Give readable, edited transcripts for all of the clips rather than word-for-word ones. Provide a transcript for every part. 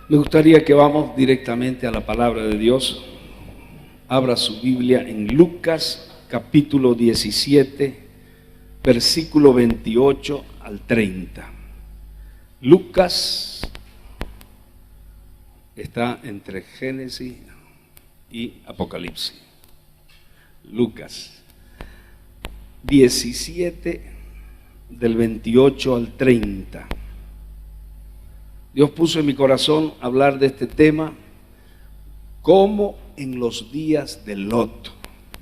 Me gustaría que vamos directamente a la palabra de Dios. Abra su Biblia en Lucas capítulo 17, versículo 28 al 30. Lucas está entre Génesis y Apocalipsis. Lucas 17, del 28 al 30. Dios puso en mi corazón hablar de este tema, como en los días de Lot.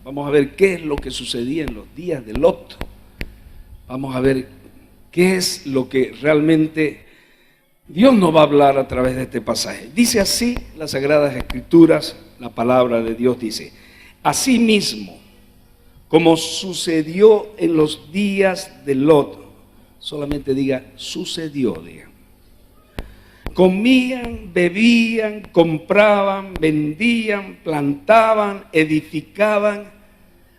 Vamos a ver qué es lo que sucedía en los días de Lot. Vamos a ver qué es lo que realmente Dios nos va a hablar a través de este pasaje. Dice así las Sagradas Escrituras, la palabra de Dios dice: asimismo, como sucedió en los días de Lot, solamente diga sucedió, diga. Comían, bebían, compraban, vendían, plantaban, edificaban.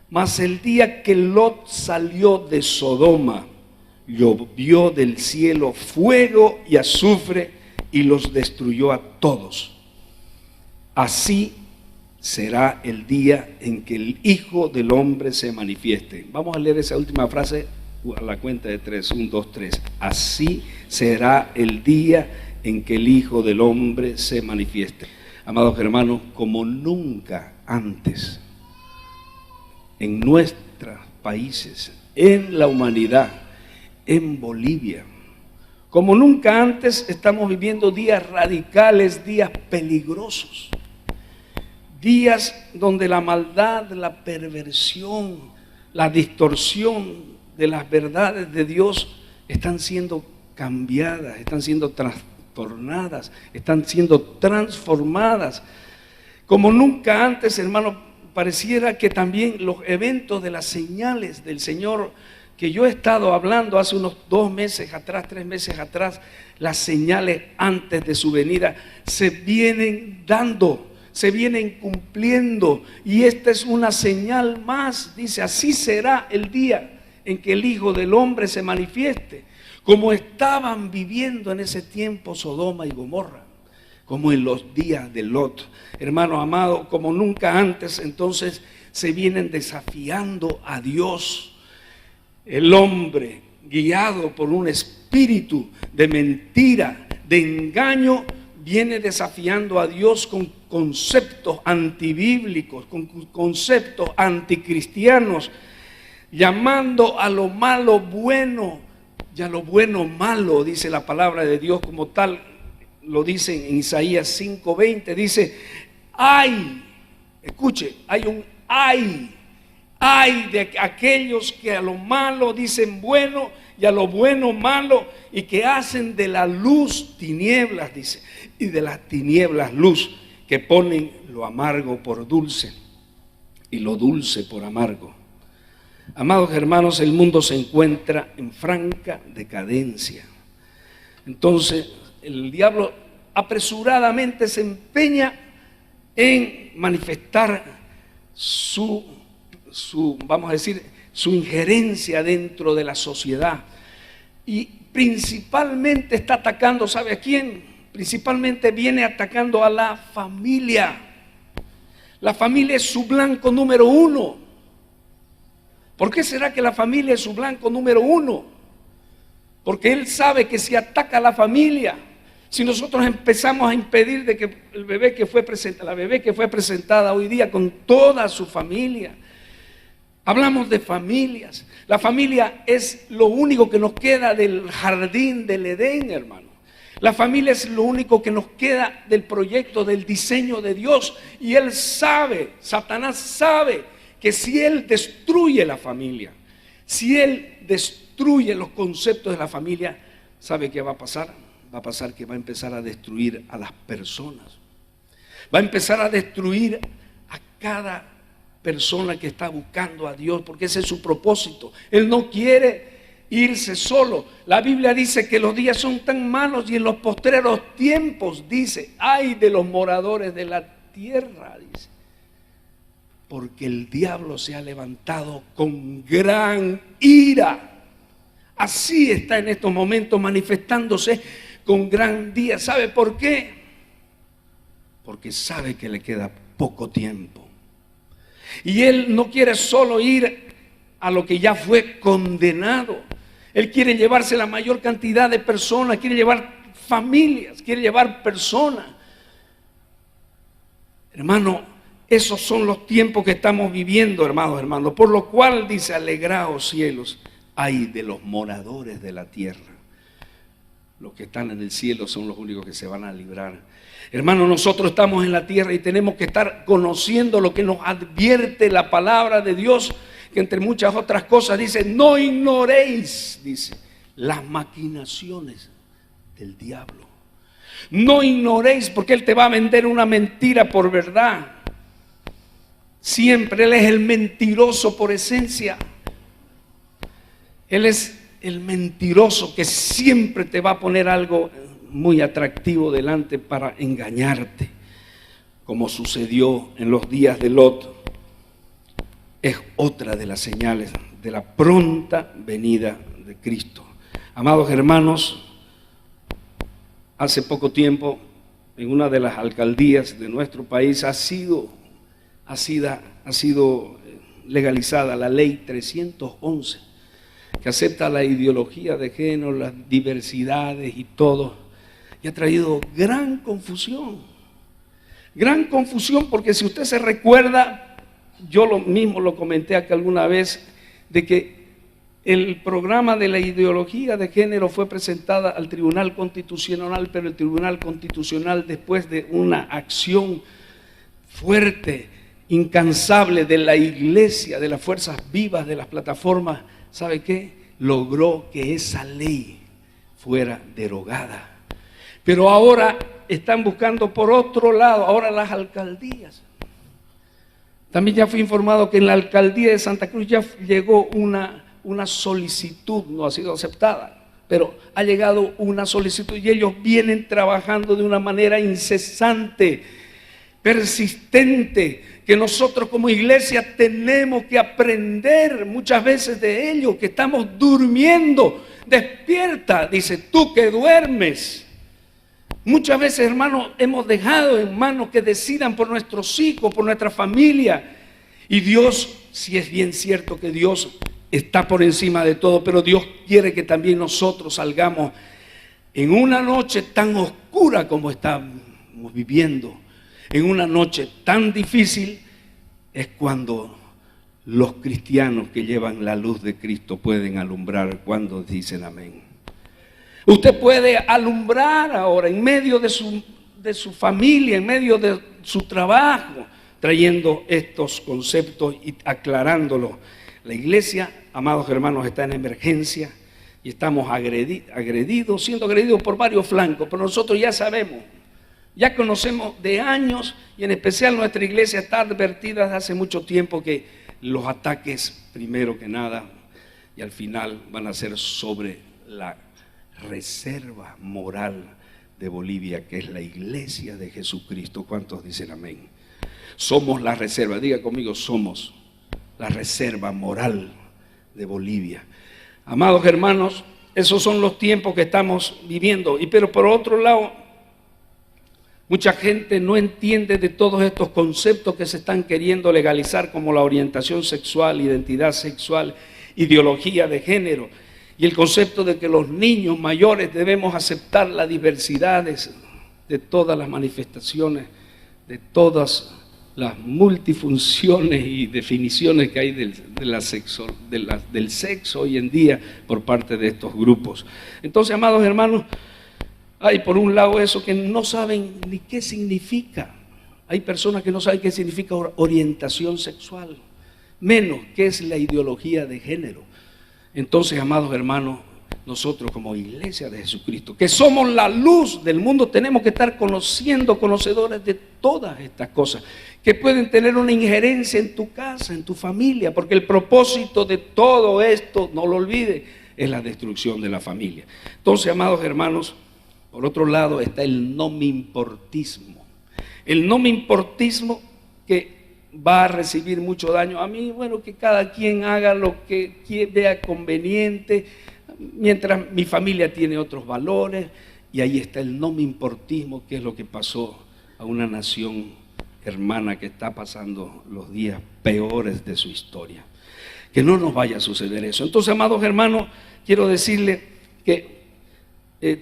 Mas el día que Lot salió de Sodoma, llovió del cielo fuego y azufre y los destruyó a todos. Así será el día en que el Hijo del Hombre se manifieste. Vamos a leer esa última frase a la cuenta de 3, 1, 2, 3. Así será el día en que el Hijo del Hombre se manifieste. Amados hermanos, como nunca antes en nuestros países, en la humanidad, en Bolivia, como nunca antes estamos viviendo días radicales, días peligrosos, días donde la maldad, la perversión, la distorsión de las verdades de Dios están siendo cambiadas, están siendo trastornadas, están siendo transformadas. Como nunca antes, hermano, pareciera que también los eventos de las señales del Señor que yo he estado hablando hace unos 2 meses atrás, 3 meses atrás, las señales antes de su venida se vienen dando, se vienen cumpliendo, y esta es una señal más. Dice: así será el día en que el Hijo del Hombre se manifieste. Como estaban viviendo en ese tiempo Sodoma y Gomorra, como en los días de Lot. Hermano amado, como nunca antes, entonces se vienen desafiando a Dios. El hombre, guiado por un espíritu de mentira, de engaño, viene desafiando a Dios con conceptos antibíblicos, con conceptos anticristianos, llamando a lo malo bueno y a lo bueno malo, dice la palabra de Dios, como tal lo dice en Isaías 5:20, dice: ay, escuche, hay un ay de aquellos que a lo malo dicen bueno y a lo bueno malo, y que hacen de la luz tinieblas, dice, y de las tinieblas luz, que ponen lo amargo por dulce y lo dulce por amargo. Amados hermanos, el mundo se encuentra en franca decadencia. Entonces el diablo apresuradamente se empeña en manifestar vamos a decir, su injerencia dentro de la sociedad, y principalmente está atacando, ¿sabe a quién? Principalmente viene atacando a la familia. La familia es su blanco número 1. ¿Por qué será que la familia es su blanco número 1? Porque él sabe que si ataca a la familia, si nosotros empezamos a impedir de que la bebé que fue presentada hoy día con toda su familia, hablamos de familias. La familia es lo único que nos queda del jardín del Edén, hermano. La familia es lo único que nos queda del proyecto, del diseño de Dios. Y él sabe, Satanás sabe, que si él destruye la familia, si él destruye los conceptos de la familia, ¿sabe qué va a pasar? Va a pasar que va a empezar a destruir a las personas. Va a empezar a destruir a cada persona que está buscando a Dios, porque ese es su propósito. Él no quiere irse solo. La Biblia dice que los días son tan malos, y en los postreros tiempos, dice, ay de los moradores de la tierra, dice, porque el diablo se ha levantado con gran ira. Así está en estos momentos manifestándose con gran día. ¿Sabe por qué? porque sabe que le queda poco tiempo. Y Él no quiere solo ir a lo que ya fue condenado. Él quiere llevarse la mayor cantidad de personas, quiere llevar familias, quiere llevar personas. Hermano, esos son los tiempos que estamos viviendo, hermanos. Por lo cual dice, alegraos cielos, ay de los moradores de la tierra. Los que están en el cielo son los únicos que se van a librar. Hermano, nosotros estamos en la tierra y tenemos que estar conociendo lo que nos advierte la palabra de Dios, que entre muchas otras cosas dice, no ignoréis, dice, las maquinaciones del diablo. No ignoréis, porque Él te va a vender una mentira por verdad. Siempre Él es el mentiroso por esencia. Él es el mentiroso que siempre te va a poner algo muy atractivo delante para engañarte, como sucedió en los días de Lot. Es otra de las señales de la pronta venida de Cristo. Amados hermanos, hace poco tiempo en una de las alcaldías de nuestro país ha sido legalizada la ley 311, que acepta la ideología de género, las diversidades y todo, y ha traído gran confusión, porque si usted se recuerda, yo lo mismo lo comenté acá alguna vez, de que el programa de la ideología de género fue presentada al Tribunal Constitucional, pero el Tribunal Constitucional, después de una acción fuerte, incansable de la iglesia, de las fuerzas vivas, de las plataformas, ¿sabe qué? Logró que esa ley fuera derogada. Pero ahora están buscando por otro lado, ahora las alcaldías. También ya fui informado que en la alcaldía de Santa Cruz ya llegó una solicitud, no ha sido aceptada, pero ha llegado una solicitud y ellos vienen trabajando de una manera incesante, persistente, que nosotros como iglesia tenemos que aprender muchas veces de ellos, que estamos durmiendo. Despierta, dice, tú que duermes. Muchas veces, hermanos, hemos dejado en manos que decidan por nuestros hijos, por nuestra familia. Y Dios, si es bien cierto que Dios está por encima de todo, pero Dios quiere que también nosotros salgamos en una noche tan oscura como estamos viviendo. En una noche tan difícil es cuando los cristianos que llevan la luz de Cristo pueden alumbrar cuando dicen amén. Usted puede alumbrar ahora en medio de su familia, en medio de su trabajo, trayendo estos conceptos y aclarándolos. La iglesia, amados hermanos, está en emergencia y estamos siendo agredidos por varios flancos, pero nosotros ya sabemos. Ya conocemos de años, y en especial nuestra iglesia está advertida desde hace mucho tiempo que los ataques, primero que nada, y al final van a ser sobre la reserva moral de Bolivia, que es la iglesia de Jesucristo. ¿Cuántos dicen amén? Somos la reserva, diga conmigo, somos la reserva moral de Bolivia. Amados hermanos, esos son los tiempos que estamos viviendo, pero por otro lado, mucha gente no entiende de todos estos conceptos que se están queriendo legalizar, como la orientación sexual, identidad sexual, ideología de género, y el concepto de que los niños mayores debemos aceptar las diversidades de todas las manifestaciones, de todas las multifunciones y definiciones que hay del sexo hoy en día por parte de estos grupos. Entonces, amados hermanos, hay por un lado eso que no saben ni qué significa. Hay personas que no saben qué significa orientación sexual, menos qué es la ideología de género. Entonces, amados hermanos, nosotros como iglesia de Jesucristo, que somos la luz del mundo, tenemos que estar conocedores de todas estas cosas, que pueden tener una injerencia en tu casa, en tu familia, porque el propósito de todo esto, no lo olvide, es la destrucción de la familia. Entonces, amados hermanos, por otro lado está el no me importismo. El no me importismo que va a recibir mucho daño. A mí, bueno, que cada quien haga lo que vea conveniente, mientras mi familia tiene otros valores. Y ahí está el no me importismo, que es lo que pasó a una nación hermana que está pasando los días peores de su historia. Que no nos vaya a suceder eso. Entonces, amados hermanos, quiero decirles que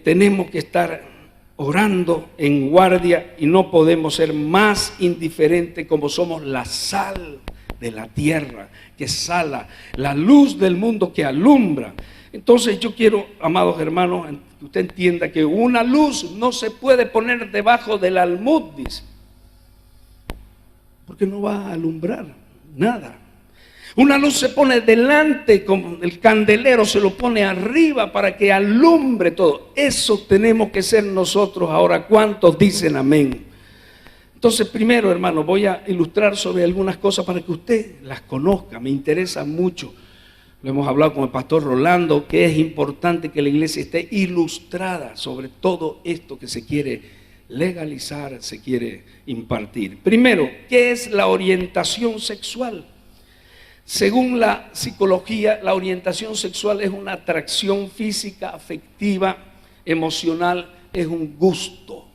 tenemos que estar orando en guardia y no podemos ser más indiferentes como somos la sal de la tierra, que sala, la luz del mundo que alumbra. Entonces yo quiero, amados hermanos, que usted entienda que una luz no se puede poner debajo del almud, dice, porque no va a alumbrar nada. Una luz se pone delante, como el candelero se lo pone arriba para que alumbre todo. Eso tenemos que ser nosotros ahora. ¿Cuántos dicen amén? Entonces, primero, hermano, voy a ilustrar sobre algunas cosas para que usted las conozca. Me interesa mucho. Lo hemos hablado con el pastor Rolando, que es importante que la iglesia esté ilustrada sobre todo esto que se quiere legalizar, se quiere impartir. Primero, ¿qué es la orientación sexual? Según la psicología, la orientación sexual es una atracción física, afectiva, emocional, es un gusto.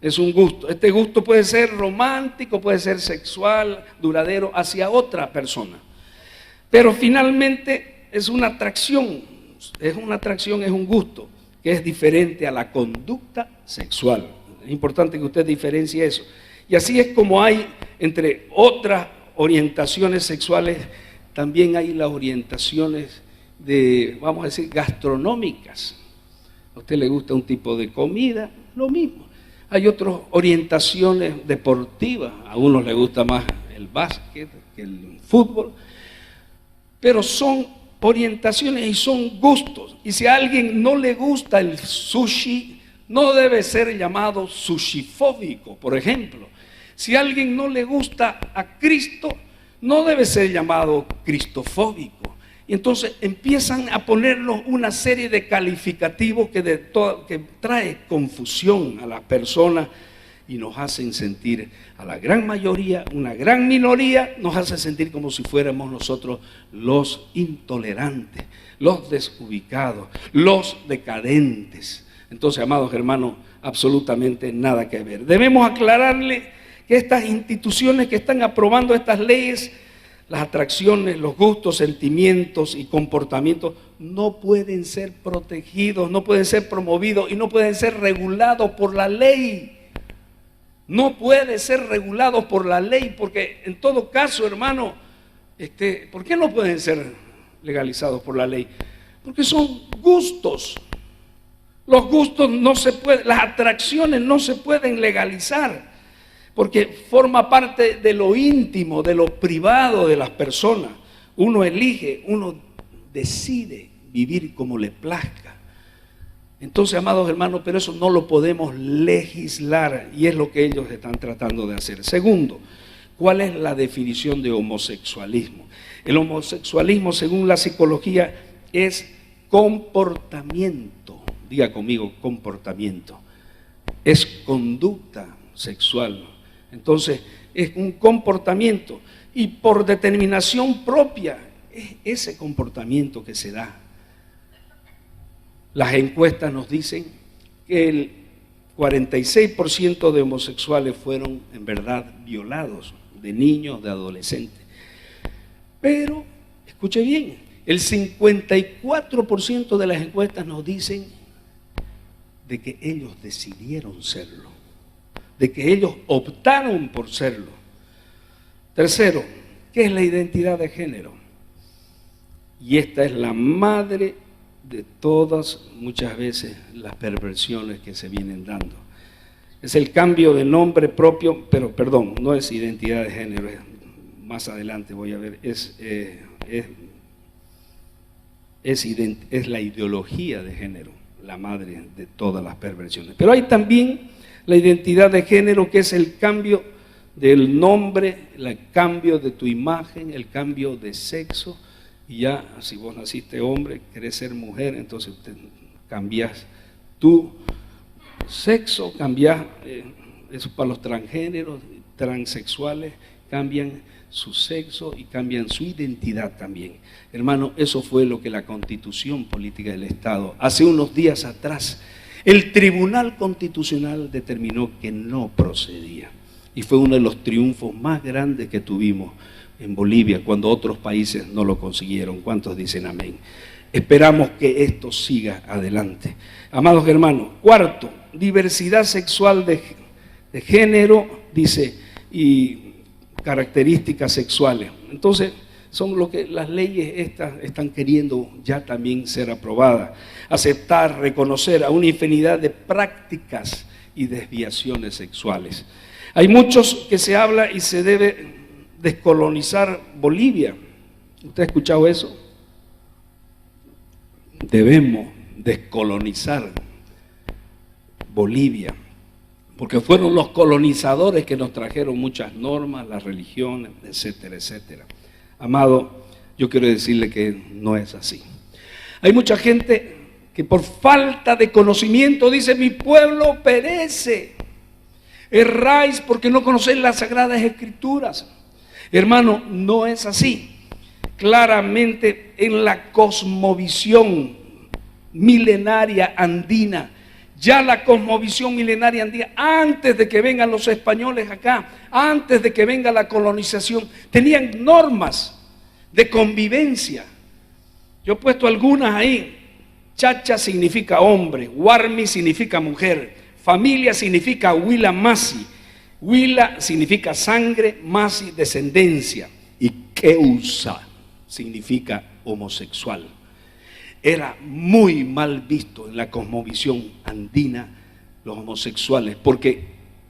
Es un gusto. Este gusto puede ser romántico, puede ser sexual, duradero, hacia otra persona. Pero finalmente es una atracción, es un gusto, que es diferente a la conducta sexual. Es importante que usted diferencie eso. Y así es como hay entre otras orientaciones sexuales, también hay las orientaciones de, vamos a decir, gastronómicas. A usted le gusta un tipo de comida, lo mismo. Hay otras orientaciones deportivas, a unos les gusta más el básquet que el fútbol, pero son orientaciones y son gustos. Y si a alguien no le gusta el sushi, no debe ser llamado sushifóbico, por ejemplo. Si a alguien no le gusta a Cristo, no debe ser llamado cristofóbico. Y entonces empiezan a ponernos una serie de calificativos que trae confusión a las personas y nos hacen sentir, a la gran mayoría, una gran minoría, nos hace sentir como si fuéramos nosotros los intolerantes, los desubicados, los decadentes. Entonces, amados hermanos, absolutamente nada que ver. Debemos aclararle que estas instituciones que están aprobando estas leyes, las atracciones, los gustos, sentimientos y comportamientos no pueden ser protegidos, no pueden ser promovidos y no pueden ser regulados por la ley. No puede ser regulados por la ley, porque en todo caso, hermano, ¿por qué no pueden ser legalizados por la ley? Porque son gustos. Los gustos no se pueden, las atracciones no se pueden legalizar, porque forma parte de lo íntimo, de lo privado de las personas. Uno elige, uno decide vivir como le plazca. Entonces, amados hermanos, pero eso no lo podemos legislar y es lo que ellos están tratando de hacer. Segundo, ¿cuál es la definición de homosexualismo? El homosexualismo, según la psicología, es comportamiento. Diga conmigo, comportamiento. Es conducta sexual. Entonces, es un comportamiento y por determinación propia es ese comportamiento que se da. Las encuestas nos dicen que el 46% de homosexuales fueron en verdad violados, de niños, de adolescentes. Pero, escuche bien, el 54% de las encuestas nos dicen de que ellos decidieron serlo, de que ellos optaron por serlo. Tercero, ¿qué es la identidad de género? Y esta es la madre de todas, muchas veces, las perversiones que se vienen dando. Es el cambio de nombre propio, pero perdón, no es identidad de género, más adelante voy a ver, es la ideología de género, la madre de todas las perversiones. Pero hay también la identidad de género, que es el cambio del nombre, el cambio de tu imagen, el cambio de sexo. Y ya, si vos naciste hombre, querés ser mujer, entonces usted cambias tu sexo, cambias, eso para los transgéneros, transexuales, cambian su sexo y cambian su identidad también. Hermano, eso fue lo que la Constitución Política del Estado, hace unos días atrás, El Tribunal Constitucional determinó que no procedía. Y fue uno de los triunfos más grandes que tuvimos en Bolivia, cuando otros países no lo consiguieron. ¿Cuántos dicen amén? Esperamos que esto siga adelante. Amados hermanos, cuarto, diversidad sexual de género, dice, y características sexuales. Entonces, son lo que las leyes estas están queriendo ya también ser aprobadas. Aceptar, reconocer a una infinidad de prácticas y desviaciones sexuales. Hay muchos que se habla y se debe descolonizar Bolivia. ¿Usted ha escuchado eso? Debemos descolonizar Bolivia, porque fueron los colonizadores que nos trajeron muchas normas, las religiones, etcétera, etcétera. Amado, yo quiero decirle que no es así. Hay mucha gente que por falta de conocimiento dice: mi pueblo perece. Erráis porque no conocéis las Sagradas Escrituras. Hermano, no es así. Claramente en la cosmovisión milenaria andina, ya la cosmovisión milenaria andina, antes de que vengan los españoles acá, antes de que venga la colonización, tenían normas de convivencia. Yo he puesto algunas ahí. Chacha significa hombre, Warmi significa mujer, familia significa Huila Masi, Huila significa sangre, Masi descendencia, y Keusa significa homosexual. Era muy mal visto en la cosmovisión andina los homosexuales, porque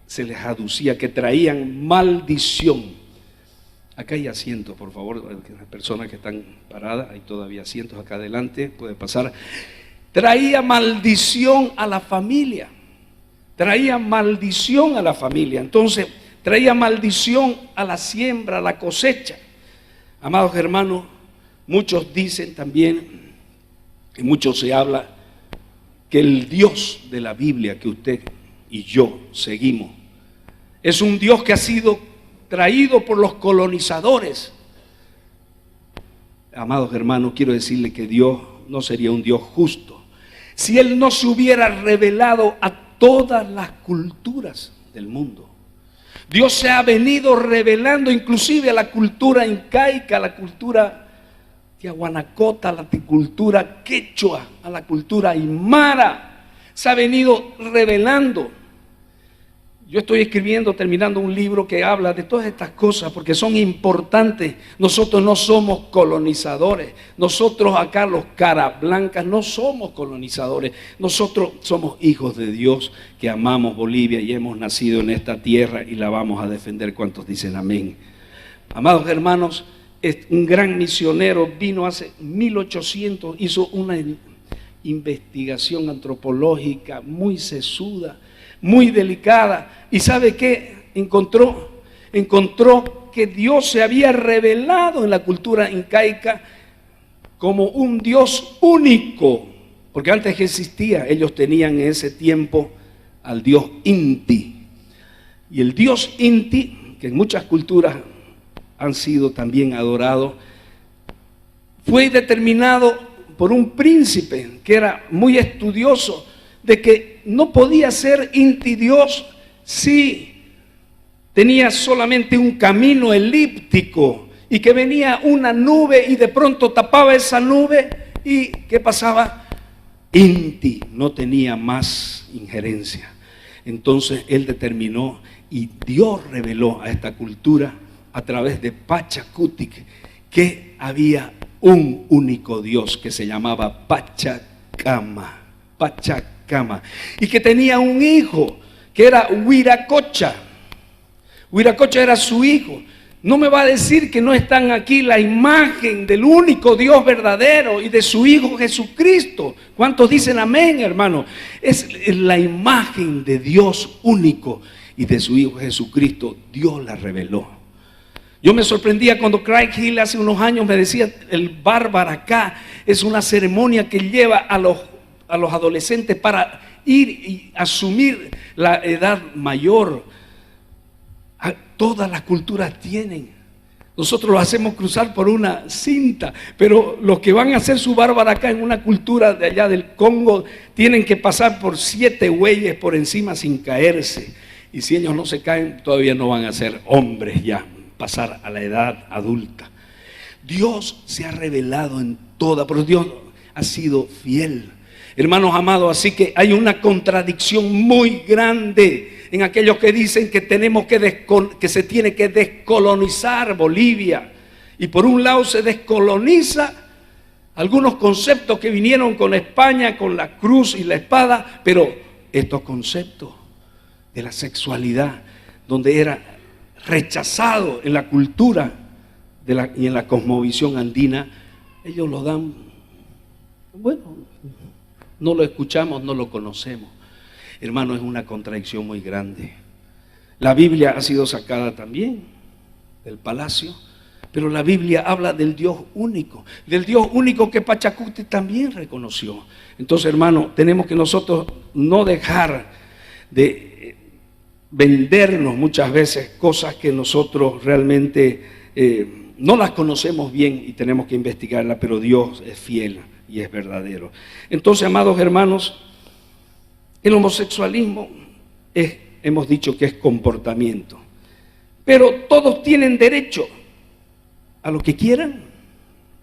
se les aducía que traían maldición. Acá hay asientos, por favor, las personas que están paradas, hay todavía asientos acá adelante, puede pasar. Traía maldición a la familia, traía maldición a la familia, entonces traía maldición a la siembra, a la cosecha. Amados hermanos, muchos dicen también, y mucho se habla, que el Dios de la Biblia que usted y yo seguimos es un Dios que ha sido traído por los colonizadores. Amados hermanos, quiero decirle que Dios no sería un Dios justo si Él no se hubiera revelado a todas las culturas del mundo. Dios se ha venido revelando inclusive a la cultura incaica, a la cultura tiahuanacota, a la cultura quechua, a la cultura aymara. Se ha venido revelando. Yo estoy escribiendo, terminando un libro que habla de todas estas cosas porque son importantes. Nosotros no somos colonizadores. Nosotros acá los caras blancas no somos colonizadores. Nosotros somos hijos de Dios que amamos Bolivia y hemos nacido en esta tierra y la vamos a defender. ¿Cuántos dicen amén? Amados hermanos, un gran misionero vino hace 1800, hizo una investigación antropológica muy sesuda, muy delicada. ¿Y sabe qué encontró? Encontró que Dios se había revelado en la cultura incaica como un Dios único, porque antes que existía, ellos tenían en ese tiempo al Dios Inti. Y el Dios Inti, que en muchas culturas han sido también adorados, fue determinado por un príncipe que era muy estudioso de que no podía ser Inti Dios si tenía solamente un camino elíptico y que venía una nube y de pronto tapaba esa nube y ¿qué pasaba? Inti no tenía más injerencia. Entonces él determinó y Dios reveló a esta cultura a través de Pachacutic que había un único Dios que se llamaba Pachacama, y que tenía un hijo que era Huiracocha. Huiracocha era su hijo. No me va a decir que no están aquí la imagen del único Dios verdadero y de su Hijo Jesucristo. ¿Cuántos dicen amén, hermano? Es la imagen de Dios único y de su Hijo Jesucristo. Dios la reveló. Yo me sorprendía cuando Craig Hill hace unos años me decía: el Barbaracá es una ceremonia que lleva a los adolescentes para ir y asumir la edad mayor. Todas las culturas tienen Nosotros lo hacemos cruzar por una cinta, pero los que van a hacer su bárbara acá en una cultura de allá del Congo tienen que pasar por 7 bueyes por encima sin caerse. Y si ellos no se caen, todavía no van a ser hombres ya, pasar a la edad adulta. Dios se ha revelado en toda, pero Dios ha sido fiel. Hermanos amados, así que hay una contradicción muy grande en aquellos que dicen que que se tiene que descolonizar Bolivia. Y por un lado se descoloniza algunos conceptos que vinieron con España, con la cruz y la espada, pero estos conceptos de la sexualidad, donde era rechazado en la cultura y en la cosmovisión andina, ellos lo dan, bueno, no lo escuchamos, no lo conocemos. Hermano, es una contradicción muy grande. La Biblia ha sido sacada también del palacio, pero la Biblia habla del Dios único que Pachacuti también reconoció. Entonces, hermano, tenemos que nosotros no dejar de vendernos muchas veces cosas que nosotros realmente no las conocemos bien y tenemos que investigarlas, pero Dios es fiel y es verdadero. Entonces, amados hermanos, el homosexualismo hemos dicho que es comportamiento, pero todos tienen derecho a lo que quieran,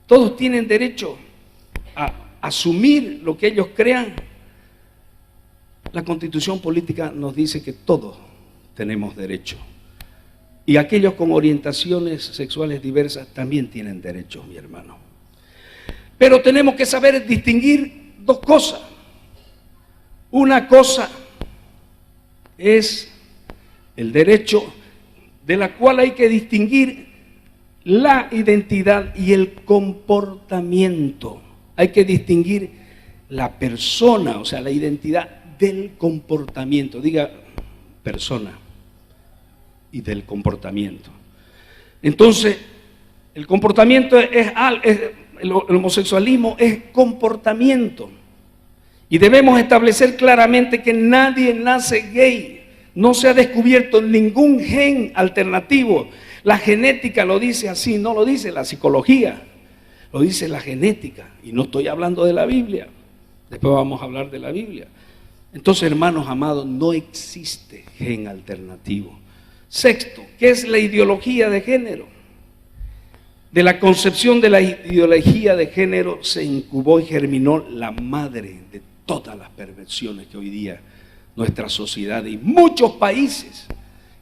todos tienen derecho a asumir lo que ellos crean. La Constitución política nos dice que todos tenemos derecho, y aquellos con orientaciones sexuales diversas también tienen derecho, mi hermano. Pero tenemos que saber distinguir dos cosas. Una cosa es el derecho, de la cual hay que distinguir la identidad y el comportamiento. Hay que distinguir la persona, o sea, la identidad del comportamiento. Diga persona y del comportamiento. Entonces, el comportamiento el homosexualismo es comportamiento. Y debemos establecer claramente que nadie nace gay. No se ha descubierto ningún gen alternativo. La genética lo dice así, no lo dice la psicología, lo dice la genética. Y no estoy hablando de la Biblia. Después vamos a hablar de la Biblia. Entonces, hermanos amados, no existe gen alternativo. Sexto, ¿qué es la ideología de género? De la concepción de la ideología de género se incubó y germinó la madre de todas las perversiones que hoy día nuestra sociedad y muchos países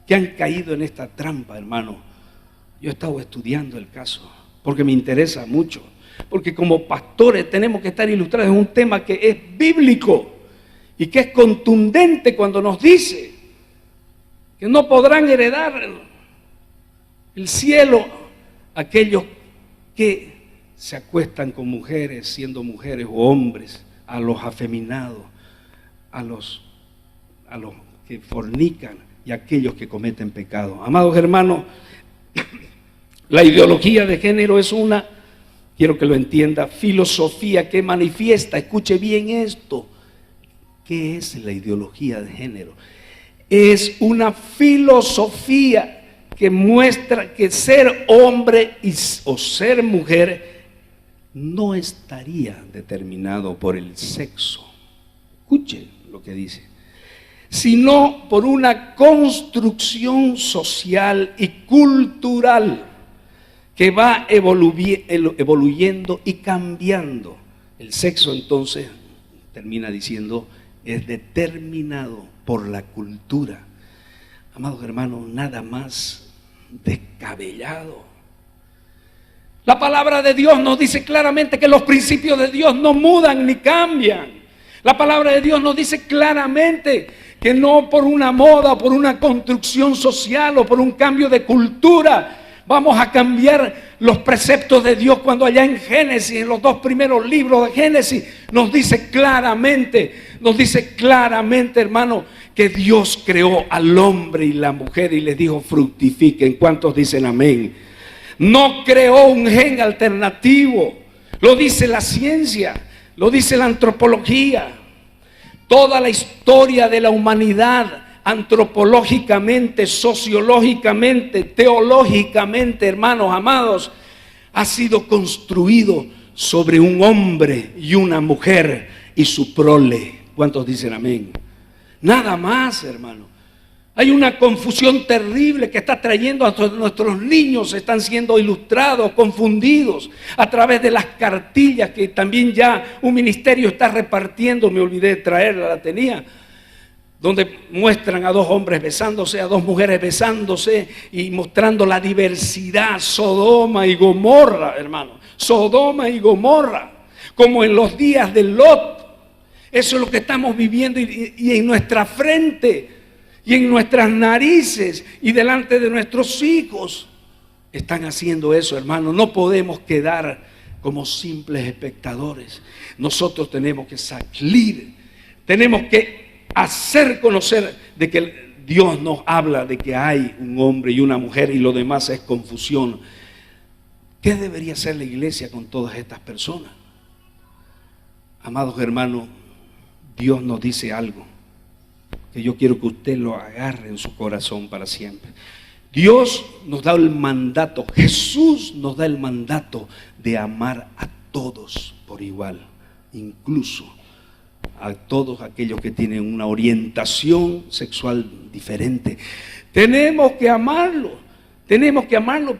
que han caído en esta trampa, hermano. Yo he estado estudiando el caso porque me interesa mucho, porque como pastores tenemos que estar ilustrados en un tema que es bíblico y que es contundente cuando nos dice que no podrán heredar el cielo aquellos que se acuestan con mujeres, siendo mujeres o hombres, a los afeminados, a los que fornican y a aquellos que cometen pecado. Amados hermanos, la ideología de género es una, quiero que lo entienda, filosofía que manifiesta, escuche bien esto, ¿qué es la ideología de género? Es una filosofía que muestra que ser hombre o ser mujer no estaría determinado por el sexo. Escuchen lo que dice. Sino por una construcción social y cultural que va evoluyendo y cambiando. El sexo, entonces, termina diciendo, es determinado por la cultura. Amados hermanos, nada más descabellado. La palabra de Dios nos dice claramente que los principios de Dios no mudan ni cambian. La palabra de Dios nos dice claramente que no por una moda, por una construcción social o por un cambio de cultura vamos a cambiar los preceptos de Dios, cuando allá en Génesis, en los 2 primeros libros de Génesis, nos dice claramente, hermano, que Dios creó al hombre y la mujer y les dijo fructifiquen. ¿Cuántos dicen amén? No creó un gen alternativo, lo dice la ciencia, lo dice la antropología. Toda la historia de la humanidad antropológicamente, sociológicamente, teológicamente, hermanos amados, ha sido construido sobre un hombre y una mujer y su prole. ¿Cuántos dicen amén? Nada más, hermano. Hay una confusión terrible que está trayendo a nuestros niños, están siendo ilustrados, confundidos a través de las cartillas que también ya un ministerio está repartiendo. Me olvidé de traerla, la tenía, donde muestran a dos hombres besándose, a dos mujeres besándose y mostrando la diversidad. Sodoma y Gomorra, hermano, Sodoma y Gomorra, como en los días de Lot. Eso es lo que estamos viviendo y en nuestra frente y en nuestras narices y delante de nuestros hijos están haciendo eso, hermano. No podemos quedar como simples espectadores. Nosotros tenemos que salir, tenemos que hacer conocer de que Dios nos habla de que hay un hombre y una mujer y lo demás es confusión. ¿Qué debería hacer la iglesia con todas estas personas? Amados hermanos, Dios nos dice algo que yo quiero que usted lo agarre en su corazón para siempre. Dios nos da el mandato, Jesús nos da el mandato de amar a todos por igual, incluso a todos aquellos que tienen una orientación sexual diferente. Tenemos que amarlo,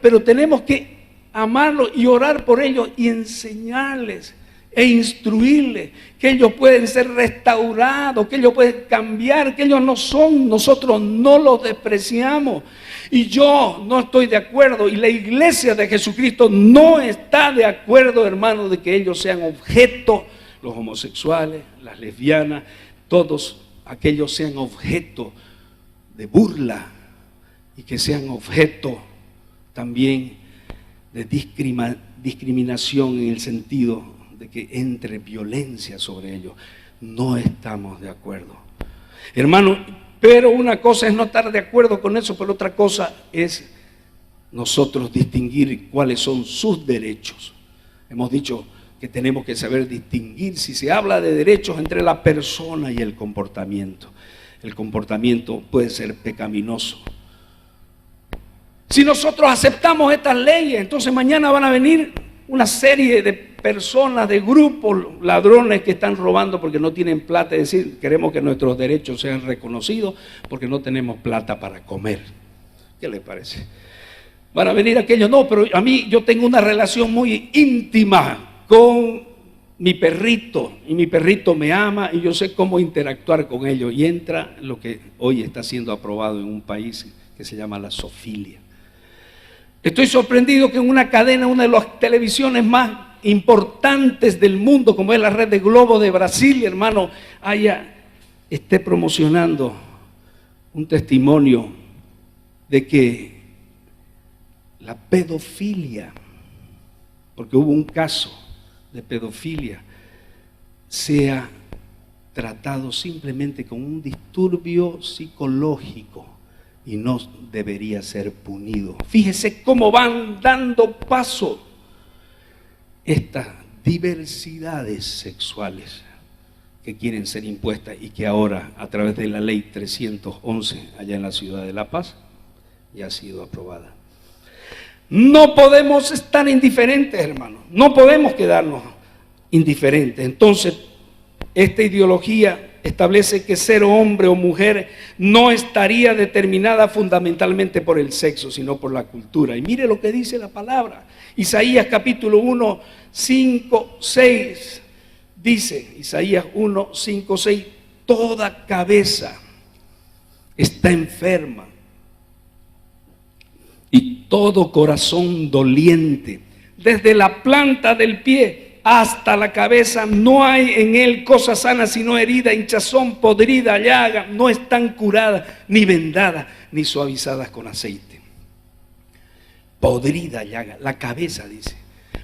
pero tenemos que amarlo y orar por ellos y enseñarles e instruirles que ellos pueden ser restaurados, que ellos pueden cambiar, que ellos no son, nosotros no los despreciamos. Y yo no estoy de acuerdo, y la iglesia de Jesucristo no está de acuerdo, hermanos, de que ellos sean objeto, los homosexuales, las lesbianas, todos aquellos sean objeto de burla y que sean objeto también de discriminación en el sentido de que entre violencia sobre ellos. No estamos de acuerdo, hermano. Pero una cosa es no estar de acuerdo con eso, pero otra cosa es nosotros distinguir cuáles son sus derechos. Hemos dicho que tenemos que saber distinguir si se habla de derechos entre la persona y el comportamiento. El comportamiento puede ser pecaminoso. Si nosotros aceptamos estas leyes, entonces mañana van a venir una serie de personas, de grupos, ladrones que están robando porque no tienen plata. Es decir, queremos que nuestros derechos sean reconocidos porque no tenemos plata para comer. ¿Qué les parece? Van a venir aquellos, no, pero a mí yo tengo una relación muy íntima con mi perrito y mi perrito me ama y yo sé cómo interactuar con ellos. Y entra lo que hoy está siendo aprobado en un país que se llama la zoofilia. Estoy sorprendido que en una cadena, una de las televisiones más importantes del mundo, como es la red de Globo de Brasil, hermano, esté promocionando un testimonio de que la pedofilia, porque hubo un caso de pedofilia, sea tratado simplemente como un disturbio psicológico y no debería ser punido. Fíjese cómo van dando paso estas diversidades sexuales que quieren ser impuestas y que ahora a través de la ley 311 allá en la ciudad de La Paz ya ha sido aprobada. No podemos estar indiferentes, hermanos, no podemos quedarnos indiferentes. Entonces, esta ideología establece que ser hombre o mujer no estaría determinada fundamentalmente por el sexo, sino por la cultura. Y mire lo que dice la palabra. Isaías capítulo 1, 5, 6. Dice Isaías 1, 5, 6. Toda cabeza está enferma y todo corazón doliente. Desde la planta del pie hasta la cabeza no hay en él cosa sana, sino herida, hinchazón, podrida, llaga. No están curadas, ni vendadas, ni suavizadas con aceite. Podrida, llaga, la cabeza, dice.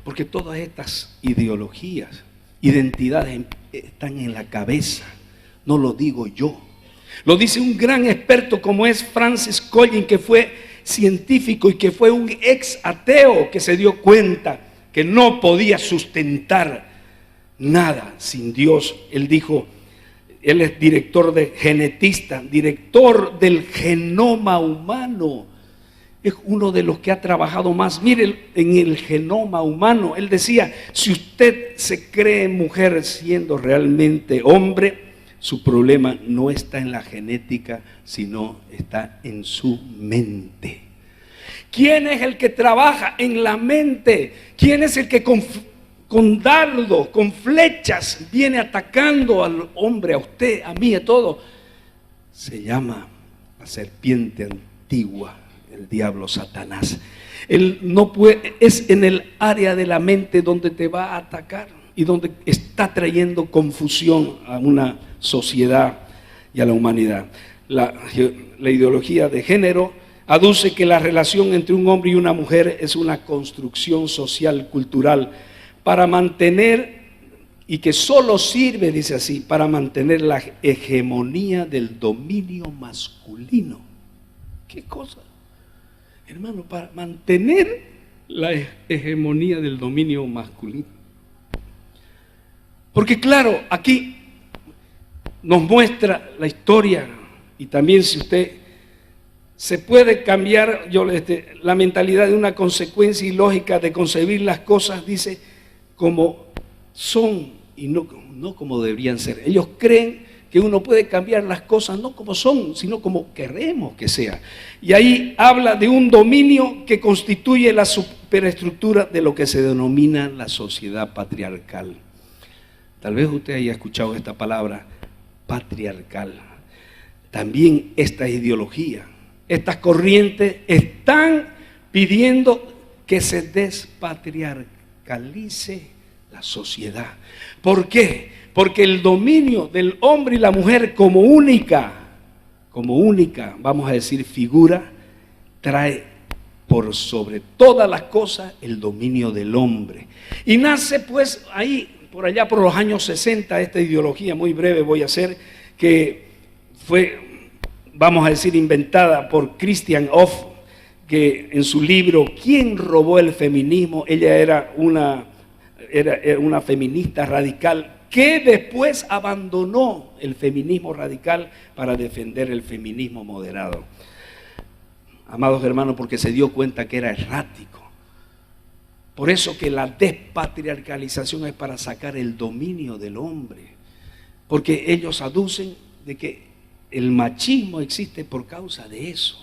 Porque todas estas ideologías, identidades están en la cabeza. No lo digo yo. Lo dice un gran experto como es Francis Collins, que fue científico y que fue un ex ateo que se dio cuenta que no podía sustentar nada sin Dios. Él dijo, él es director de genetista, director del genoma humano. Es uno de los que ha trabajado más. Miren, en el genoma humano, él decía, si usted se cree mujer siendo realmente hombre, su problema no está en la genética, sino está en su mente. ¿Quién es el que trabaja en la mente? ¿Quién es el que con dardos, con flechas, viene atacando al hombre, a usted, a mí, a todo? Se llama la serpiente antigua, el diablo, Satanás. Él no puede, es en el área de la mente donde te va a atacar y donde está trayendo confusión a una sociedad y a la humanidad. La ideología de género aduce que la relación entre un hombre y una mujer es una construcción social, cultural, para mantener, y que solo sirve, dice así, para mantener la hegemonía del dominio masculino. ¿Qué cosa? Hermano, para mantener la hegemonía del dominio masculino. Porque claro, aquí nos muestra la historia, y también si usted se puede cambiar la mentalidad de una consecuencia ilógica de concebir las cosas, dice, como son y no como deberían ser. Ellos creen que uno puede cambiar las cosas no como son, sino como queremos que sea. Y ahí habla de un dominio que constituye la superestructura de lo que se denomina la sociedad patriarcal. Tal vez usted haya escuchado esta palabra, patriarcal. También esta ideología, estas corrientes están pidiendo que se despatriarcalice la sociedad. ¿Por qué? Porque el dominio del hombre y la mujer como única, vamos a decir, figura, trae por sobre todas las cosas el dominio del hombre. Y nace pues ahí, por allá por los años 60, esta ideología, muy breve voy a hacer, que fue, vamos a decir, inventada por Christiane Hoff, que en su libro ¿Quién robó el feminismo? Ella era una feminista radical que después abandonó el feminismo radical para defender el feminismo moderado. Amados hermanos, porque se dio cuenta que era errático. Por eso que la despatriarcalización es para sacar el dominio del hombre, porque ellos aducen de que el machismo existe por causa de eso.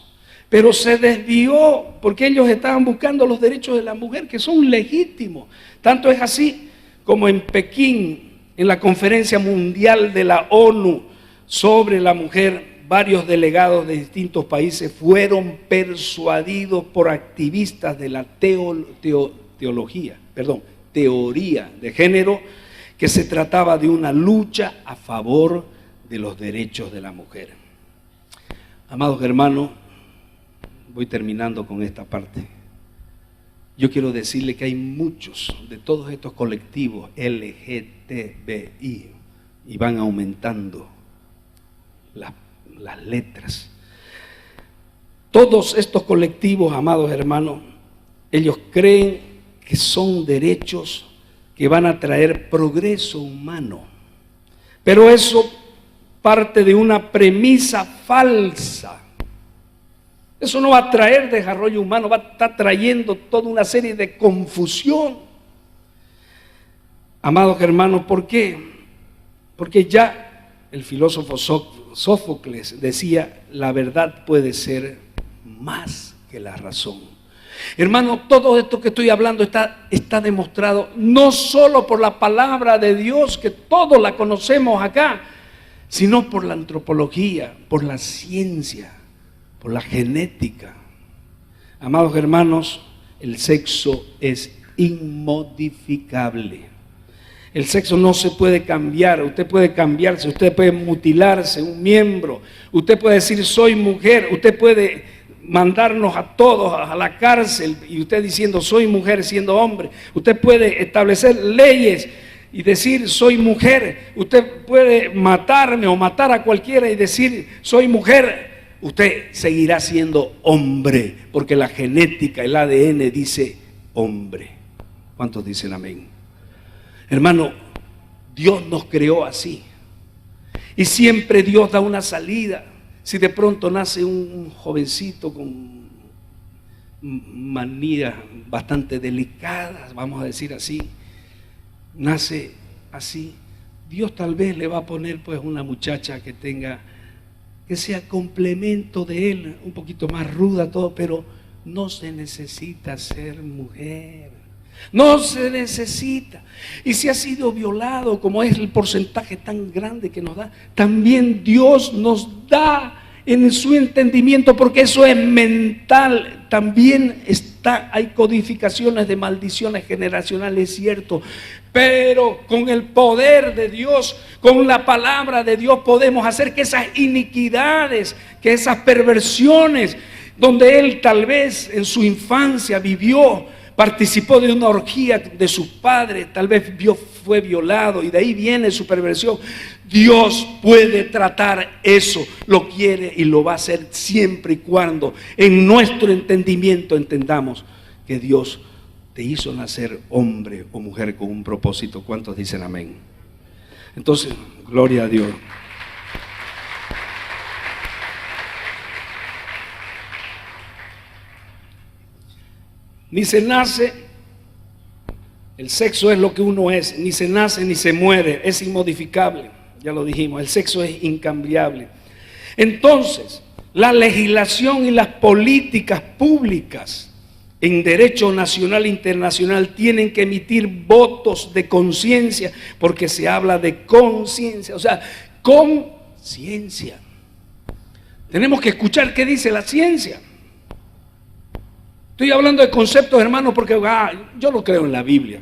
Pero se desvió porque ellos estaban buscando los derechos de la mujer, que son legítimos. Tanto es así como en Pekín, en la conferencia mundial de la ONU sobre la mujer, varios delegados de distintos países fueron persuadidos por activistas de la teoría de género, que se trataba de una lucha a favor de los derechos de la mujer. Amados hermanos, voy terminando con esta parte. Yo quiero decirle que hay muchos de todos estos colectivos LGTBI y van aumentando las letras. Todos estos colectivos, amados hermanos, ellos creen que son derechos que van a traer progreso humano. Pero eso parte de una premisa falsa. Eso no va a traer desarrollo humano, va a estar trayendo toda una serie de confusión. Amados hermanos, ¿por qué? Porque ya el filósofo Sófocles decía, la verdad puede ser más que la razón. Hermano, todo esto que estoy hablando está demostrado no solo por la palabra de Dios, que todos la conocemos acá, sino por la antropología, por la ciencia, por la genética. Amados hermanos, el sexo es inmodificable. El sexo no se puede cambiar. Usted puede cambiarse, usted puede mutilarse un miembro, usted puede decir soy mujer, usted puede mandarnos a todos a la cárcel y usted diciendo soy mujer siendo hombre. Usted puede establecer leyes y decir soy mujer. Usted puede matarme o matar a cualquiera y decir soy mujer. Usted seguirá siendo hombre, porque la genética, el ADN dice hombre. ¿Cuántos dicen amén? Hermano, Dios nos creó así. Y siempre Dios da una salida. Si de pronto nace un jovencito con manías bastante delicadas, vamos a decir así, nace así, Dios tal vez le va a poner pues una muchacha que sea complemento de él, un poquito más ruda todo, pero no se necesita ser mujer. No se necesita. Y si ha sido violado, como es el porcentaje tan grande que nos da, también Dios nos da en su entendimiento, porque eso es mental. También hay codificaciones de maldiciones generacionales, es cierto, pero con el poder de Dios, con la palabra de Dios, podemos hacer que esas iniquidades, que esas perversiones, donde él tal vez en su infancia vivió, participó de una orgía de su padre, tal vez fue violado y de ahí viene su perversión. Dios puede tratar eso, lo quiere y lo va a hacer siempre y cuando en nuestro entendimiento entendamos que Dios te hizo nacer hombre o mujer con un propósito. ¿Cuántos dicen amén? Entonces, gloria a Dios. Ni se nace, el sexo es lo que uno es, ni se nace ni se muere, es inmodificable, ya lo dijimos, el sexo es incambiable. Entonces, la legislación y las políticas públicas en derecho nacional e internacional tienen que emitir votos de conciencia, porque se habla de conciencia, o sea, conciencia. Tenemos que escuchar qué dice la ciencia. Estoy hablando de conceptos, hermanos, porque yo no creo en la Biblia.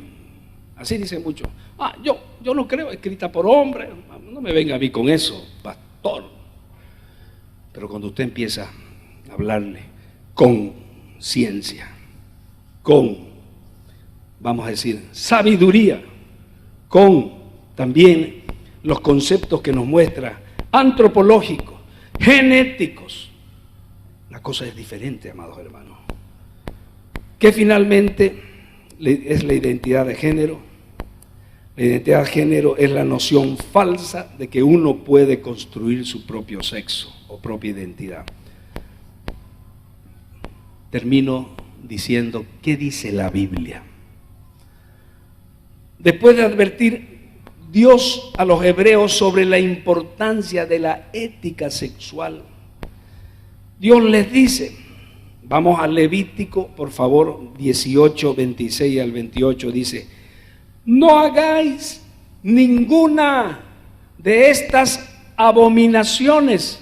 Así dicen muchos. Yo no creo, escrita por hombres. No me venga a mí con eso, pastor. Pero cuando usted empieza a hablarle con ciencia, vamos a decir, sabiduría, con también los conceptos que nos muestra, antropológicos, genéticos, la cosa es diferente, amados hermanos. Que finalmente es la identidad de género. La identidad de género es la noción falsa de que uno puede construir su propio sexo o propia identidad. Termino diciendo, ¿qué dice la Biblia? Después de advertir Dios a los hebreos sobre la importancia de la ética sexual, Dios les dice, vamos a Levítico, por favor, 18, 26 al 28, dice, no hagáis ninguna de estas abominaciones,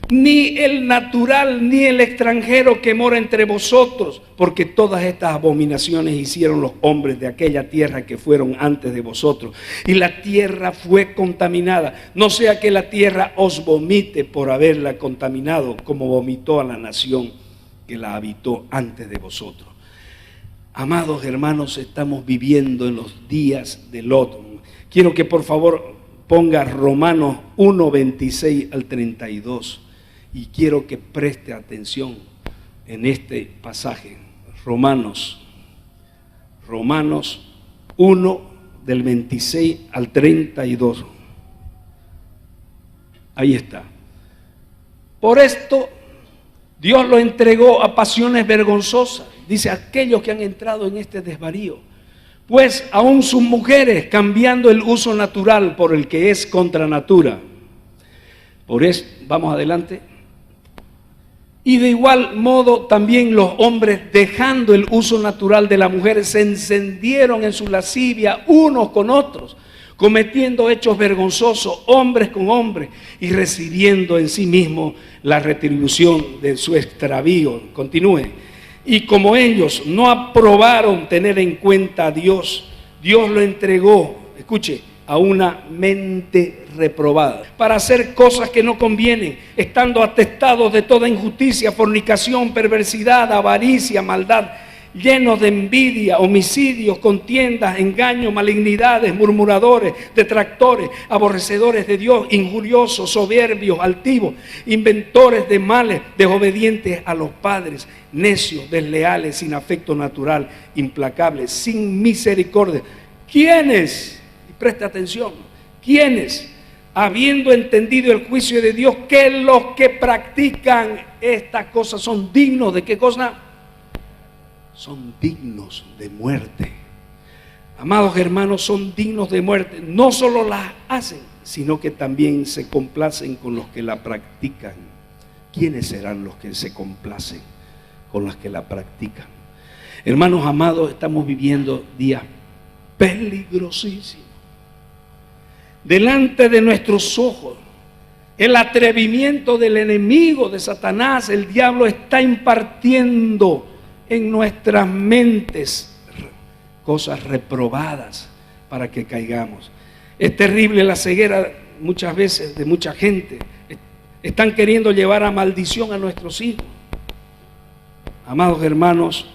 ni el natural, ni el extranjero que mora entre vosotros, porque todas estas abominaciones hicieron los hombres de aquella tierra que fueron antes de vosotros, y la tierra fue contaminada, no sea que la tierra os vomite por haberla contaminado, como vomitó a la nación que la habitó antes de vosotros. Amados hermanos, estamos viviendo en los días de Lot. Quiero que por favor ponga Romanos 1, 26 al 32 y quiero que preste atención en este pasaje. Romanos 1 del 26 al 32. Ahí está. Por esto Dios lo entregó a pasiones vergonzosas, dice, aquellos que han entrado en este desvarío, pues aún sus mujeres cambiando el uso natural por el que es contra natura. Por eso, vamos adelante. Y de igual modo también los hombres, dejando el uso natural de la mujer, se encendieron en su lascivia unos con otros, cometiendo hechos vergonzosos, hombres con hombres, y recibiendo en sí mismos la retribución de su extravío. Continúe. Y como ellos no aprobaron tener en cuenta a Dios, Dios lo entregó, escuche, a una mente reprobada, para hacer cosas que no convienen, estando atestados de toda injusticia, fornicación, perversidad, avaricia, maldad, llenos de envidia, homicidios, contiendas, engaños, malignidades, murmuradores, detractores, aborrecedores de Dios, injuriosos, soberbios, altivos, inventores de males, desobedientes a los padres, necios, desleales, sin afecto natural, implacables, sin misericordia. ¿Quiénes? Y presta atención, ¿quiénes? habiendo entendido el juicio de Dios, que los que practican estas cosas son dignos ¿de qué cosa? Son dignos de muerte. Amados hermanos, son dignos de muerte. No solo las hacen, sino que también se complacen con los que la practican. ¿Quiénes serán los que se complacen con los que la practican? Hermanos amados, estamos viviendo días peligrosísimos. Delante de nuestros ojos, el atrevimiento del enemigo, de Satanás, el diablo está impartiendo en nuestras mentes cosas reprobadas para que caigamos. Es terrible la ceguera muchas veces de mucha gente. Están queriendo llevar a maldición a nuestros hijos. Amados hermanos,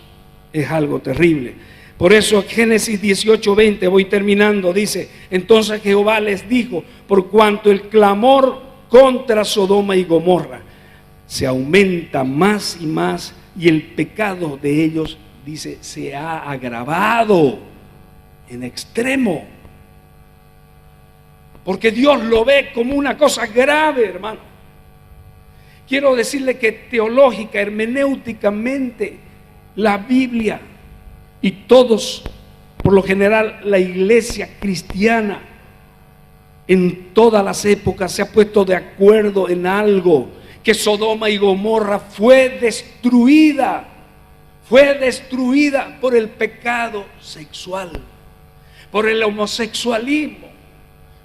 es algo terrible. Por eso Génesis 18:20, voy terminando, dice: entonces Jehová les dijo, por cuanto el clamor contra Sodoma y Gomorra se aumenta más y más, y el pecado de ellos, dice, se ha agravado en extremo. Porque Dios lo ve como una cosa grave, hermano. Quiero decirle que teológica, hermenéuticamente, la Biblia y todos, por lo general, la iglesia cristiana en todas las épocas se ha puesto de acuerdo en algo: que Sodoma y Gomorra fue destruida por el pecado sexual, por el homosexualismo,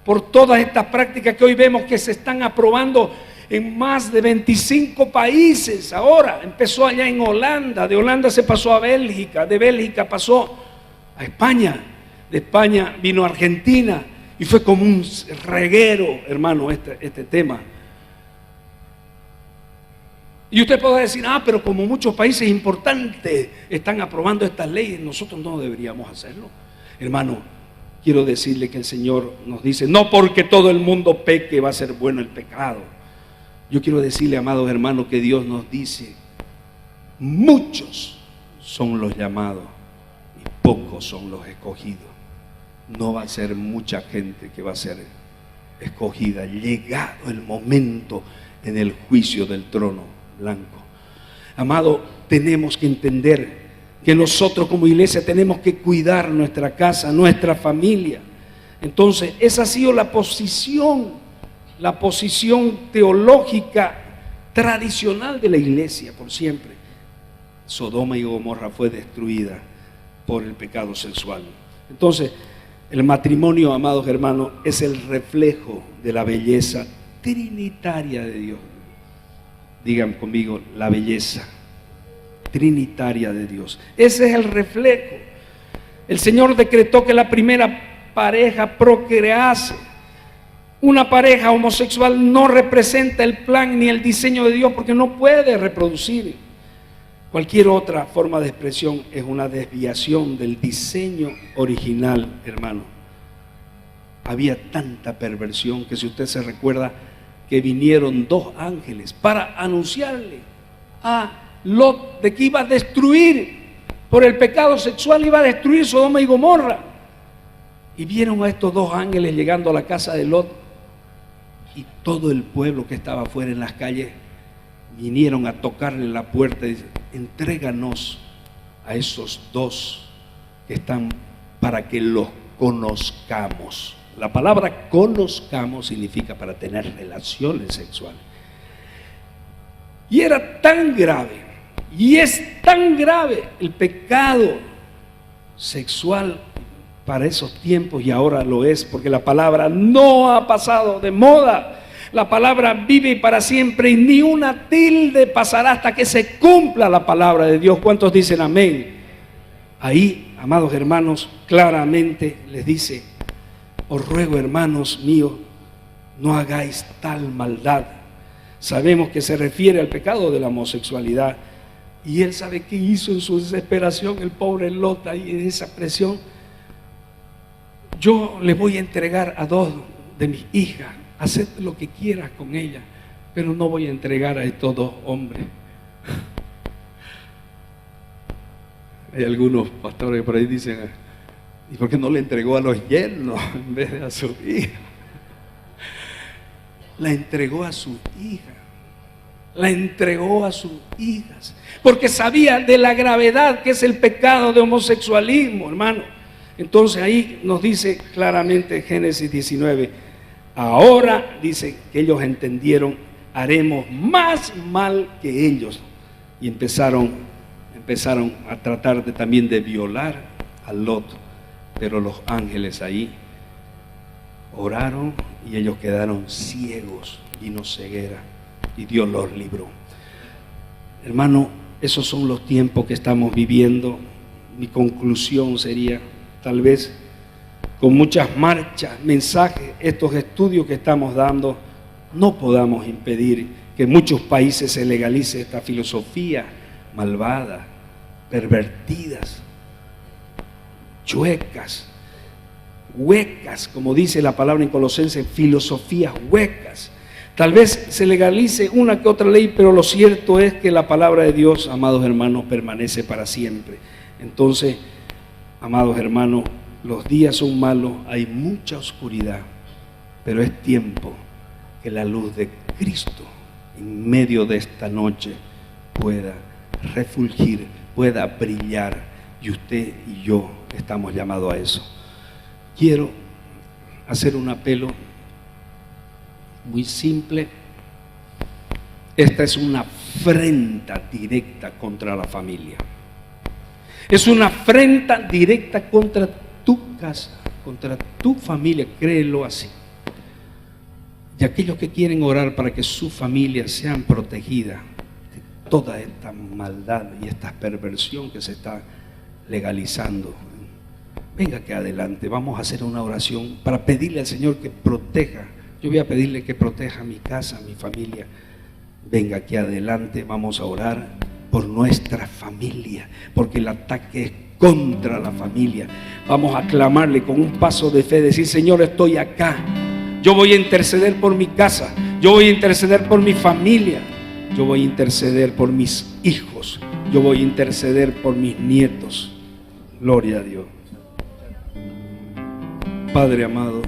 por todas estas prácticas que hoy vemos que se están aprobando en más de 25 países. Ahora empezó allá en Holanda, de Holanda se pasó a Bélgica, de Bélgica pasó a España, de España vino a Argentina, y fue como un reguero, hermano, este tema. Y usted puede decir: pero como muchos países importantes están aprobando estas leyes, nosotros no deberíamos hacerlo. Hermano, quiero decirle que el Señor nos dice: no porque todo el mundo peque va a ser bueno el pecado. Yo quiero decirle, amados hermanos, que Dios nos dice: muchos son los llamados y pocos son los escogidos. No va a ser mucha gente que va a ser escogida, llegado el momento en el juicio del trono blanco. Amado, tenemos que entender que nosotros como iglesia tenemos que cuidar nuestra casa, nuestra familia. Entonces, esa ha sido la posición teológica tradicional de la iglesia por siempre. Sodoma y Gomorra fue destruida por el pecado sexual. Entonces, el matrimonio, amados hermanos, es el reflejo de la belleza trinitaria de Dios. Digan conmigo: la belleza trinitaria de Dios. Ese es el reflejo. El Señor decretó que la primera pareja procrease. Una pareja homosexual no representa el plan ni el diseño de Dios, porque no puede reproducir. Cualquier otra forma de expresión es una desviación del diseño original, hermano. Había tanta perversión que, si usted se recuerda, que vinieron dos ángeles para anunciarle a Lot de que iba a destruir, por el pecado sexual iba a destruir Sodoma y Gomorra. Y vieron a estos dos ángeles llegando a la casa de Lot, y todo el pueblo que estaba afuera en las calles vinieron a tocarle la puerta y dicen: entréganos a esos dos que están para que los conozcamos. La palabra conozcamos significa para tener relaciones sexuales. Y era tan grave, y es tan grave el pecado sexual para esos tiempos, y ahora lo es, porque la palabra no ha pasado de moda. La palabra vive para siempre, y ni una tilde pasará hasta que se cumpla la palabra de Dios. ¿Cuántos dicen amén? Ahí, amados hermanos, claramente les dice: os ruego, hermanos míos, no hagáis tal maldad. Sabemos que se refiere al pecado de la homosexualidad, y él sabe qué hizo en su desesperación, el pobre Lot, ahí en esa presión. Yo le voy a entregar a dos de mis hijas, haced lo que quieras con ellas, pero no voy a entregar a estos dos hombres. Hay algunos pastores por ahí dicen: ¿y por qué no le entregó a los yernos en vez de a su hija? la entregó a su hija. La entregó a sus hijas, porque sabía de la gravedad que es el pecado de homosexualismo, hermano. Entonces ahí nos dice claramente Génesis 19, ahora dice que ellos entendieron, haremos más mal que ellos. Y empezaron a tratar también de violar a Lot, pero los ángeles ahí oraron y ellos quedaron ciegos, vino ceguera. Y Dios los libró. Hermano, esos son los tiempos que estamos viviendo. Mi conclusión sería, tal vez, con muchas marchas, mensajes, estos estudios que estamos dando, no podamos impedir que en muchos países se legalice esta filosofía malvada, pervertidas, chuecas, huecas, como dice la palabra en Colosenses, filosofías huecas. Tal vez se legalice una que otra ley, pero lo cierto es que la palabra de Dios, amados hermanos, permanece para siempre. Entonces, amados hermanos, los días son malos, hay mucha oscuridad, pero es tiempo que la luz de Cristo en medio de esta noche pueda refulgir, pueda brillar, y usted y yo estamos llamados a eso. Quiero hacer un apelo muy simple. Esta es una afrenta directa contra la familia. Es una afrenta directa contra tu casa, contra tu familia, créelo así. Y aquellos que quieren orar para que sus familias sean protegidas de toda esta maldad y esta perversión que se está legalizando, venga que adelante, vamos a hacer una oración para pedirle al Señor que proteja. Yo voy a pedirle que proteja mi casa, mi familia. Venga aquí adelante, vamos a orar por nuestra familia, porque el ataque es contra la familia. Vamos a clamarle con un paso de fe, decir: Señor, estoy acá. Yo voy a interceder por mi casa, yo voy a interceder por mi familia, yo voy a interceder por mis hijos, yo voy a interceder por mis nietos. Gloria a Dios. Padre amado,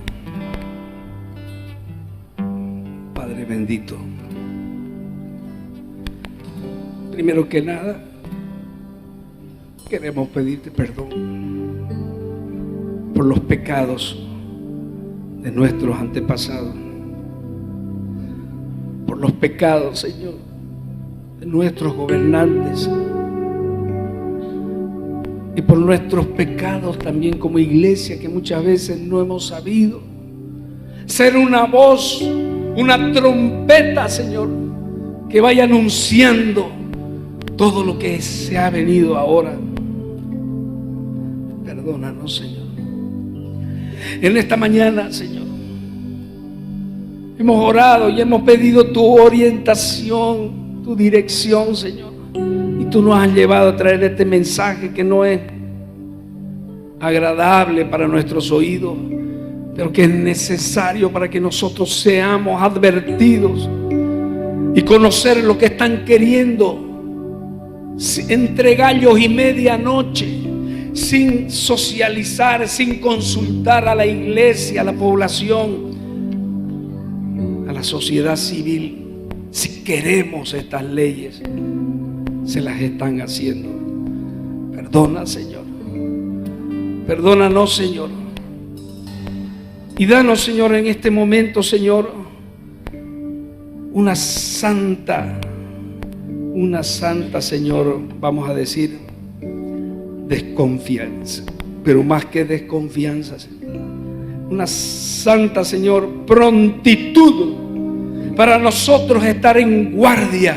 Padre bendito, primero que nada queremos pedirte perdón por los pecados de nuestros antepasados, por los pecados, Señor, de nuestros gobernantes, y por nuestros pecados también como iglesia, que muchas veces no hemos sabido ser una voz, una trompeta, Señor, que vaya anunciando todo lo que se ha venido ahora. Perdónanos, Señor. En esta mañana, Señor, hemos orado y hemos pedido tu orientación, tu dirección, Señor. Y tú nos has llevado a traer este mensaje que no es agradable para nuestros oídos, pero que es necesario para que nosotros seamos advertidos y conocer lo que están queriendo entre gallos y medianoche, sin socializar, sin consultar a la iglesia, a la población, a la sociedad civil. Si queremos estas leyes, se las están haciendo. Perdona, Señor. Perdónanos, Señor. Y danos, Señor, en este momento, Señor, una santa, Señor, vamos a decir, desconfianza. Pero más que desconfianza, Señor, una santa, Señor, prontitud para nosotros estar en guardia,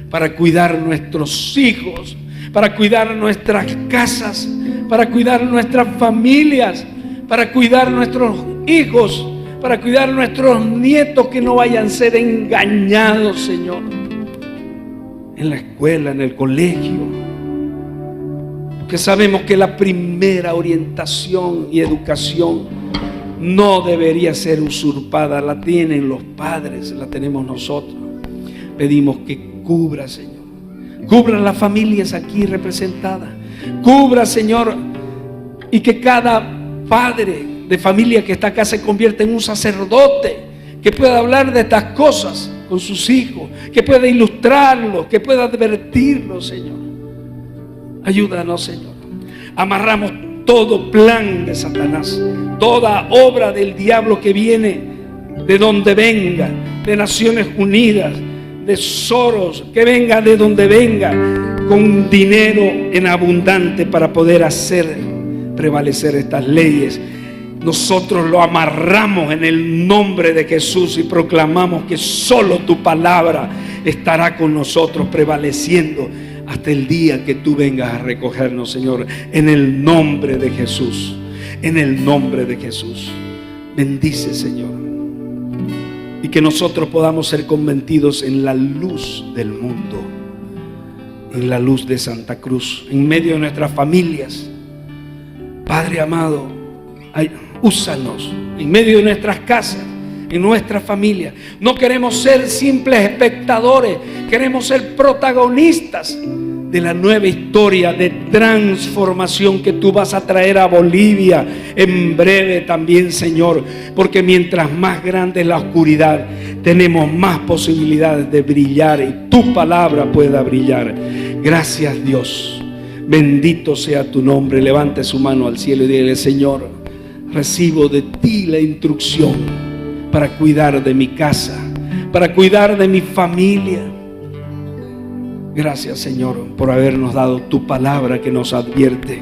para cuidar nuestros hijos, para cuidar nuestras casas, para cuidar nuestras familias, para cuidar nuestros hijos, para cuidar nuestros nietos, que no vayan a ser engañados, Señor, en la escuela, en el colegio, que sabemos que la primera orientación y educación no debería ser usurpada. La tienen los padres, la tenemos nosotros. Pedimos que cubra, Señor, cubra las familias aquí representadas, cubra, Señor, y que cada padre de familia que está acá se convierta en un sacerdote que pueda hablar de estas cosas con sus hijos, que pueda ilustrarlos, que pueda advertirlos, Señor. Ayúdanos, Señor. Amarramos todo plan de Satanás, toda obra del diablo que viene de donde venga, de Naciones Unidas, de Soros, que venga de donde venga, con dinero en abundante para poder hacer prevalecer estas leyes. Nosotros lo amarramos en el nombre de Jesús y proclamamos que solo tu palabra estará con nosotros prevaleciendo hasta el día que tú vengas a recogernos, Señor, en el nombre de Jesús. En el nombre de Jesús. Bendice, Señor, y que nosotros podamos ser convertidos en la luz del mundo, en la luz de Santa Cruz, en medio de nuestras familias. Padre amado, úsanos en medio de nuestras casas, en nuestra familia. No queremos ser simples espectadores, queremos ser protagonistas de la nueva historia de transformación que tú vas a traer a Bolivia en breve también, Señor, porque mientras más grande es la oscuridad, tenemos más posibilidades de brillar y tu palabra pueda brillar. Gracias, Dios. Bendito sea tu nombre. Levante su mano al cielo y dile: Señor, recibo de ti la instrucción para cuidar de mi casa, para cuidar de mi familia. Gracias, Señor, por habernos dado tu palabra que nos advierte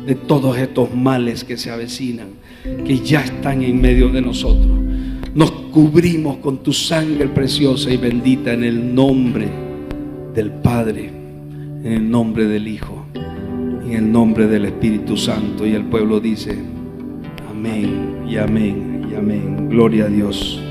de todos estos males que se avecinan, que ya están en medio de nosotros. Nos cubrimos con tu sangre preciosa y bendita, en el nombre del Padre, en el nombre del Hijo, en el nombre del Espíritu Santo. Y el pueblo dice: amén y amén y amén. Gloria a Dios.